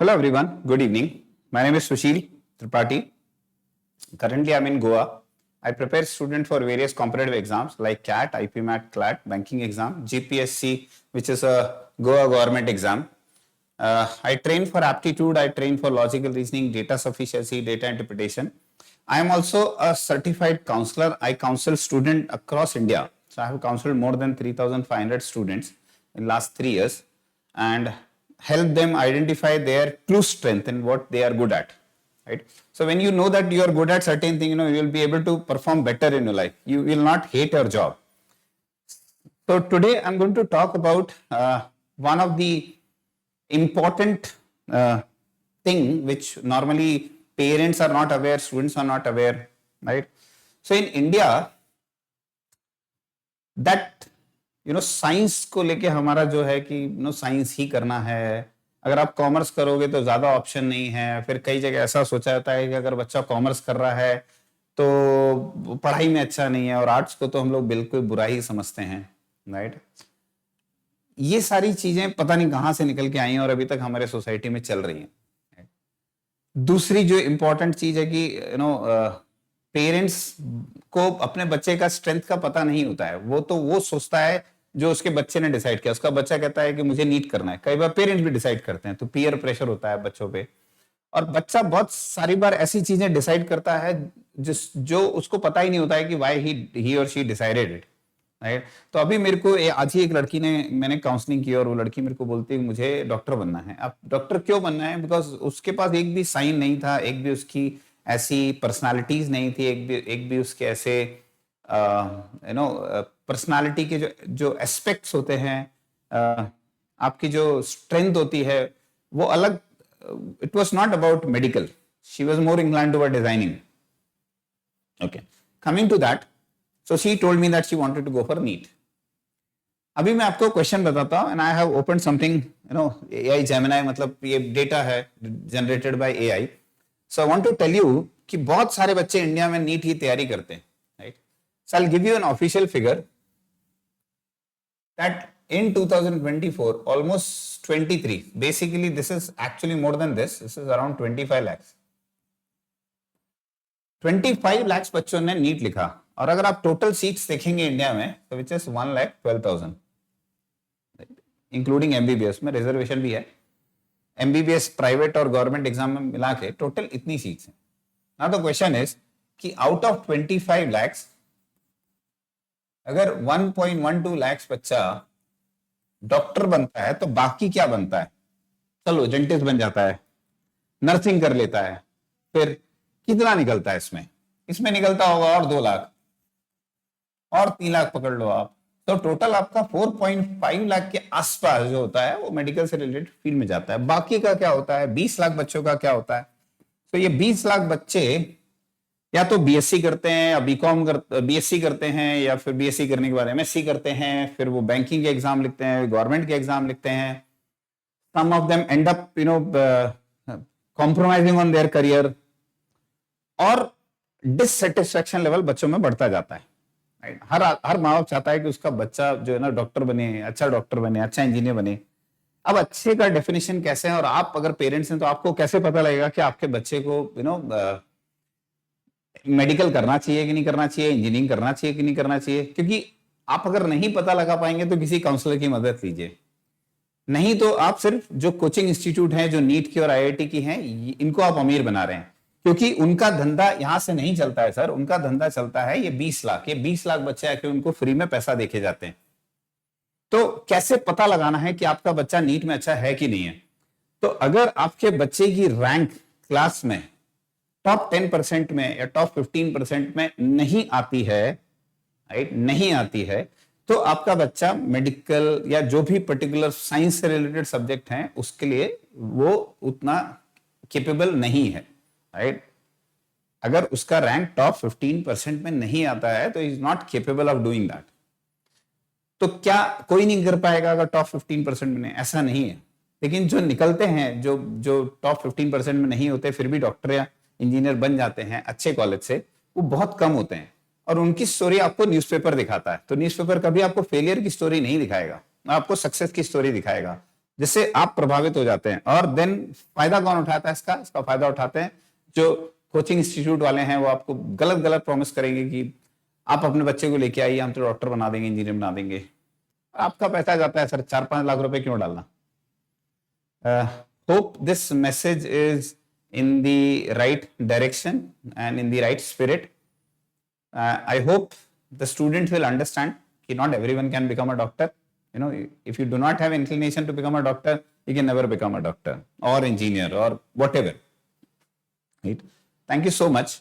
Hello everyone, good evening. My name is Sushil Tripathi. Currently I'm in Goa. I prepare students for various competitive exams like CAT, IPMAT, CLAT, banking exam, GPSC, which is a Goa government exam. I train for aptitude, I train for logical reasoning, data sufficiency, data interpretation. I am also a certified counselor. I counsel students across India. So I have counseled more than 3,500 students in last 3 years and help them identify their true strength and what they are good at. Right? So when you know that you are good at certain thing, you will be able to perform better in your life. You will not hate your job. So today I'm going to talk about one of the important thing which normally parents are not aware, students are not aware, right? So in India, that science को लेके हमारा जो है कि science ही करना है. अगर आप कॉमर्स करोगे तो ज्यादा ऑप्शन नहीं है. फिर कई जगह ऐसा सोचा जाता है कि अगर बच्चा कॉमर्स कर रहा है तो पढ़ाई में अच्छा नहीं है, और आर्ट्स को तो हम लोग बिल्कुल बुरा ही समझते हैं, राइट? ये सारी चीजें पता नहीं कहां से निकल के आई हैं और अभी तक हमारे सोसाइटी में चल रही हैं. दूसरी जो इंपॉर्टेंट चीज है कि पेरेंट्स को अपने बच्चे का स्ट्रेंथ का पता नहीं होता है. वो सोचता है जो उसके बच्चे ने डिसाइड किया. उसका बच्चा कहता है कि मुझे नीट करना है. कई बार पेरेंट्स भी डिसाइड करते हैं, तो पीयर प्रेशर होता है बच्चों पे, और बच्चा बहुत सारी बार ऐसी चीजें डिसाइड करता है जो उसको पता ही नहीं होता है कि व्हाई ही और शी डिसाइडेड इट, राइट? तो अभी मेरे को आज ही एक लड़की मैंने काउंसलिंग की और वो लड़की मेरे को बोलती है मुझे डॉक्टर बनना है. अब डॉक्टर क्यों बनना है? बिकॉज उसके पास एक भी साइन नहीं था, एक भी उसकी ऐसी पर्सनालिटीज नहीं थी, एक भी उसके ऐसे पर्सनालिटी के जो एस्पेक्ट्स होते हैं, आपकी जो स्ट्रेंथ होती है वो अलग. It was not about medical, she was more inclined toward designing. Okay, coming to that, so she told me that she wanted to go for NEET. अभी मैं आपको क्वेश्चन बताता हूं, and I have open something, AI Gemini, मतलब ये data है generated by AI. So I want to tell you कि बहुत सारे बच्चे इंडिया में नीट की तैयारी करते हैं, right? So I will give you an official figure that in 2024 almost 23, basically this is actually more than this is around 25 lakhs 25 lakhs बच्चों ने नीट लिखा. और अगर आप टोटल सीट्स देखेंगे इंडिया में तो विच इज 1,12,000, इंक्लूडिंग एमबीबीएस में रिजर्वेशन भी है. एमबीबीएस प्राइवेट और गवर्नमेंट एग्जाम में मिला के टोटल इतनी सीट्स हैं. नाउ द क्वेश्चन इज कि आउट ऑफ 25 lakhs अगर 1.12 lakhs बच्चा डॉक्टर बनता है तो बाकी क्या बनता है? चलो डेंटिस्ट बन जाता है, नर्सिंग कर लेता है, फिर कितना निकलता है इसमें निकलता होगा और 2 लाख और 3 लाख पकड़ लो आप, तो टोटल आपका 4.5 लाख के आसपास जो होता है वो मेडिकल से रिलेटेड फील्ड में जाता है. बाकी का क्या होता है? 20 लाख बच्चों का क्या होता है? तो ये 20 लाख बच्चे या तो बीएससी करते हैं या बीएससी करते हैं, या फिर बीएससी करने के बाद एमएससी करते हैं, फिर वो बैंकिंग के एग्जाम लिखते हैं, गवर्नमेंट के एग्जाम लिखते हैं. Some of them end up compromising on their career, और डिससेटिस्फैक्शन लेवल बच्चों में बढ़ता जाता है, राइट? हर माँ बाप चाहता है कि उसका बच्चा जो है ना डॉक्टर बने, अच्छा डॉक्टर बने, अच्छा इंजीनियर बने. अब अच्छे का डेफिनेशन कैसे है? और आप अगर पेरेंट्स हैं तो आपको कैसे पता लगेगा कि आपके बच्चे को मेडिकल करना चाहिए कि नहीं करना चाहिए, इंजीनियरिंग करना चाहिए कि नहीं करना चाहिए? क्योंकि आप अगर नहीं पता लगा पाएंगे तो किसी काउंसलर की मदद लीजिए. नहीं तो आप सिर्फ जो कोचिंग इंस्टीट्यूट हैं जो नीट की और आईआईटी की हैं, इनको आप अमीर बना रहे हैं, क्योंकि उनका धंधा यहां से नहीं चलता है सर. उनका धंधा चलता है ये 20 लाख बच्चे आके उनको फ्री में पैसा देके जाते हैं. तो कैसे पता लगाना है कि आपका बच्चा नीट में अच्छा है कि नहीं है? तो अगर आपके बच्चे की रैंक क्लास में टॉप 10% में या टॉप 15% में नहीं आती है, राइट, नहीं आती है, तो आपका बच्चा मेडिकल या जो भी पर्टिकुलर साइंस से रिलेटेड सब्जेक्ट हैं उसके लिए वो उतना केपेबल नहीं है, राइट? अगर उसका रैंक टॉप 15% में नहीं आता है तो is not capable of doing that. तो क्या कोई नहीं कर पाएगा अगर टॉप 15% में? ऐसा नहीं है. लेकिन जो निकलते हैं, जो टॉप 15% में नहीं होते फिर भी डॉक्टर या इंजीनियर बन जाते हैं अच्छे कॉलेज से, वो बहुत कम होते हैं. और उनकी स्टोरी आपको न्यूज़पेपर दिखाता है. तो न्यूज़पेपर कभी आपको फेलियर की स्टोरी नहीं दिखाएगा, आपको सक्सेस की स्टोरी दिखाएगा. जिससे आप प्रभावित हो जाते हैं। और देन फायदा कौन उठाता है इसका फायदा उठाते हैं जो कोचिंग इंस्टीट्यूट वाले हैं। वो आपको गलत गलत प्रॉमिस करेंगे कि आप अपने बच्चे को लेके आइए, हम तो डॉक्टर बना देंगे, इंजीनियर बना देंगे। आपका पैसा जाता है सर, 4-5 लाख रुपए क्यों डालना। Hope this message is in the right direction and in the right spirit. I hope the students will understand that not everyone can become a doctor. If you do not have inclination to become a doctor, you can never become a doctor or engineer or whatever. Right? Thank you so much.